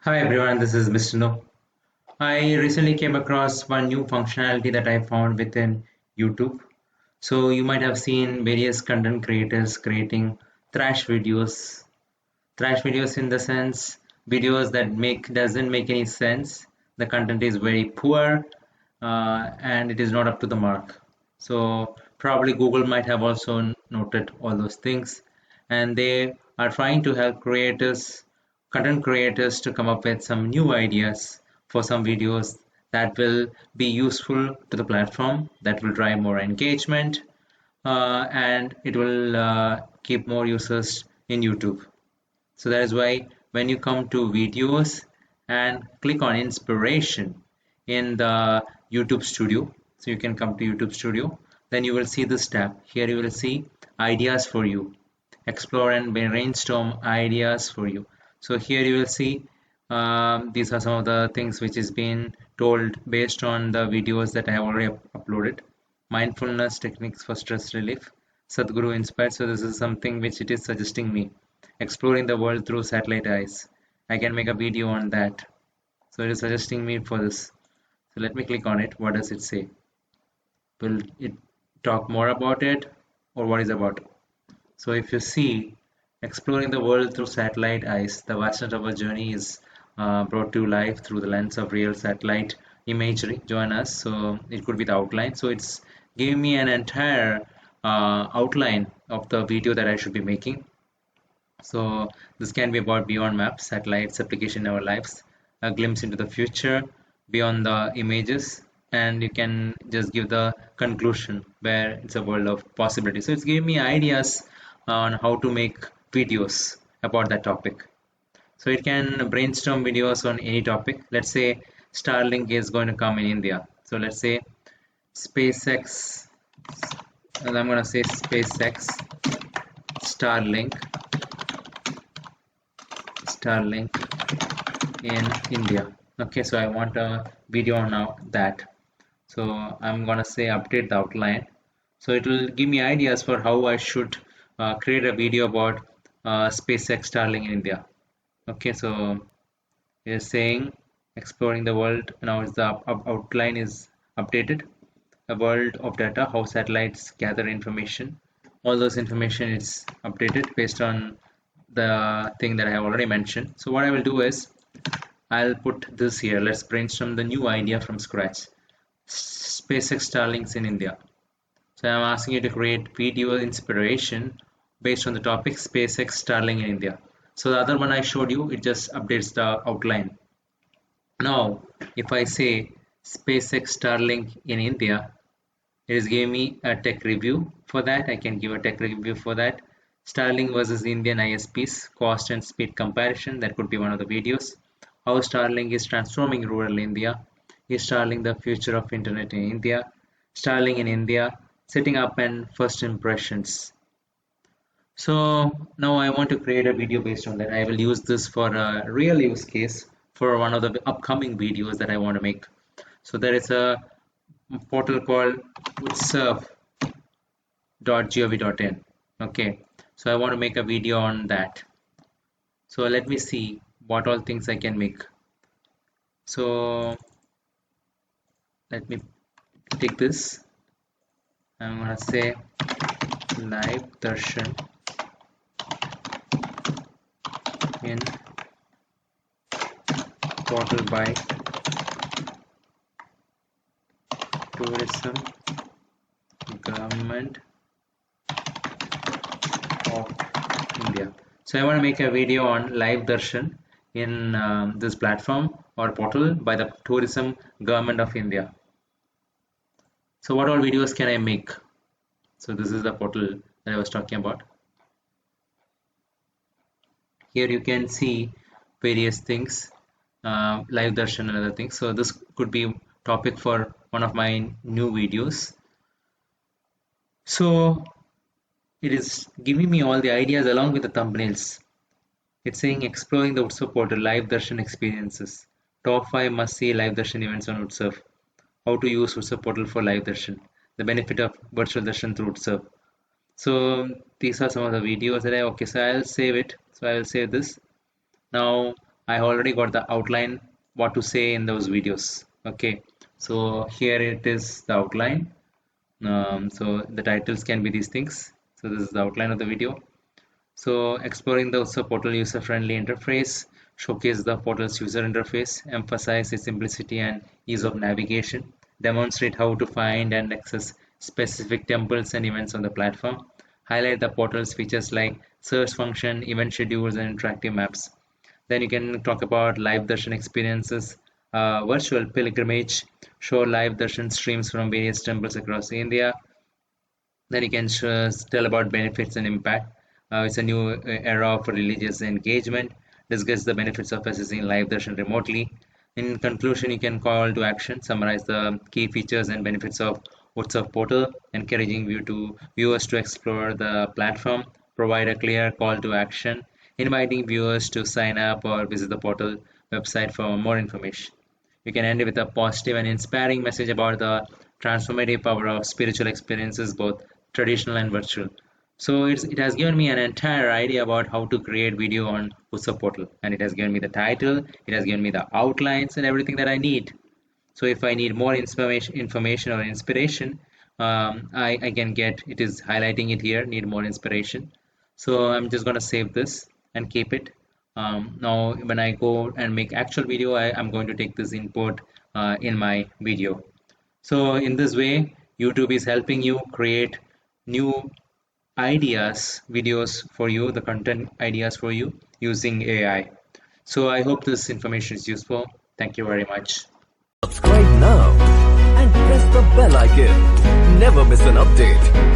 Hi everyone, this is Mr. No. I recently came across one new functionality that I found within YouTube. So you might have seen various content creators creating trash videos. Trash videos in the sense videos that make doesn't make any sense. The content is very poor and it is not up to the mark. So probably Google might have also noted all those things, and they are trying to help content creators, to come up with some new ideas for some videos that will be useful to the platform, that will drive more engagement, and it will keep more users in YouTube. So that is why when you come to videos and click on inspiration in the YouTube Studio, so you can come to YouTube Studio, then you will see this tab. Here you will see ideas for you. Explore and brainstorm ideas for you. So here you will see these are some of the things which is being told based on the videos that I have already uploaded. Mindfulness techniques for stress relief. Sadhguru inspired. So this is something which it is suggesting me. Exploring the world through satellite eyes. I can make a video on that. So it is suggesting me for this. So let me click on it. What does it say? Will it talk more about it, or what is about? So if you see, exploring the world through satellite eyes, the vastness of our journey is brought to life through the lens of real satellite imagery. Join us. So it could be the outline. So it's giving me an entire outline of the video that I should be making. So this can be about beyond maps, satellites, application in our lives, a glimpse into the future, beyond the images, and you can just give the conclusion where it's a world of possibilities. So it's giving me ideas on how to make videos about that topic. So it can brainstorm videos on any topic. Let's say Starlink is going to come in India. So let's say SpaceX, and I'm going to say SpaceX Starlink Starlink in India. Okay, so I want a video on now that. So I'm gonna say update the outline. So it will give me ideas for how I should create a video about SpaceX Starlink in India. Okay, so it's saying exploring the world. Now is the outline is updated. A world of data, how satellites gather information. All those information is updated based on the thing that I have already mentioned. So what I will do is I'll put this here. Let's brainstorm the new idea from scratch. SpaceX Starlinks in India. So I'm asking you to create video inspiration based on the topic SpaceX Starlink in India. So the other one I showed you, it just updates the outline. Now, if I say SpaceX Starlink in India, it is giving me a tech review for that. I can give a tech review for that. Starlink versus Indian ISPs, cost and speed comparison. That could be one of the videos. How Starlink is transforming rural India. Is Starlink the future of internet in India? Starlink in India, setting up and first impressions. So now I want to create a video based on that. I will use this for a real use case for one of the upcoming videos that I want to make. So there is a portal called surf.gov.in. Okay, so I want to make a video on that. So let me see what all things I can make. So let me take this. I'm gonna say live darshan in portal by tourism government of India. So I want to make a video on live darshan in this platform or portal by the tourism government of India. So what all videos can I make? So this is the portal that I was talking about. Here you can see various things, live darshan and other things. So this could be topic for one of my new videos. So it is giving me all the ideas along with the thumbnails. It's saying exploring the Utsav portal, live darshan experiences. Top 5 must see live darshan events on Utsav. How to use Utsav portal for live darshan. The benefit of virtual darshan through Utsav. So these are some of the videos that I, okay, so I'll save it. So I'll save this. Now I already got the outline what to say in those videos. Okay, so here it is the outline. So the titles can be these things. So this is the outline of the video. So exploring the UTSA portal user-friendly interface, showcase the portal's user interface, emphasize its simplicity and ease of navigation, demonstrate how to find and access specific temples and events on the platform, highlight the portal's features like search function, event schedules, and interactive maps. Then you can talk about live darshan experiences, virtual pilgrimage, show live darshan streams from various temples across India. Then you can tell about benefits and impact. It's a new era of religious engagement. Discuss the benefits of accessing live darshan remotely. In conclusion, you can call to action, summarize the key features and benefits of WhatsApp portal, encouraging viewers to explore the platform, provide a clear call to action, inviting viewers to sign up or visit the portal website for more information. You can end it with a positive and inspiring message about the transformative power of spiritual experiences, both traditional and virtual. So it has given me an entire idea about how to create video on Utsav portal, and it has given me the title, it has given me the outlines and everything that I need. So if I need more information or inspiration, I can get, it is highlighting it here, need more inspiration. So I'm just going to save this and keep it. Now when I go and make actual video, I'm going to take this input in my video. So in this way, YouTube is helping you create new ideas, videos for you, the content ideas for you using AI. So I hope this information is useful. Thank you very much. Subscribe now and press the bell icon. Never miss an update.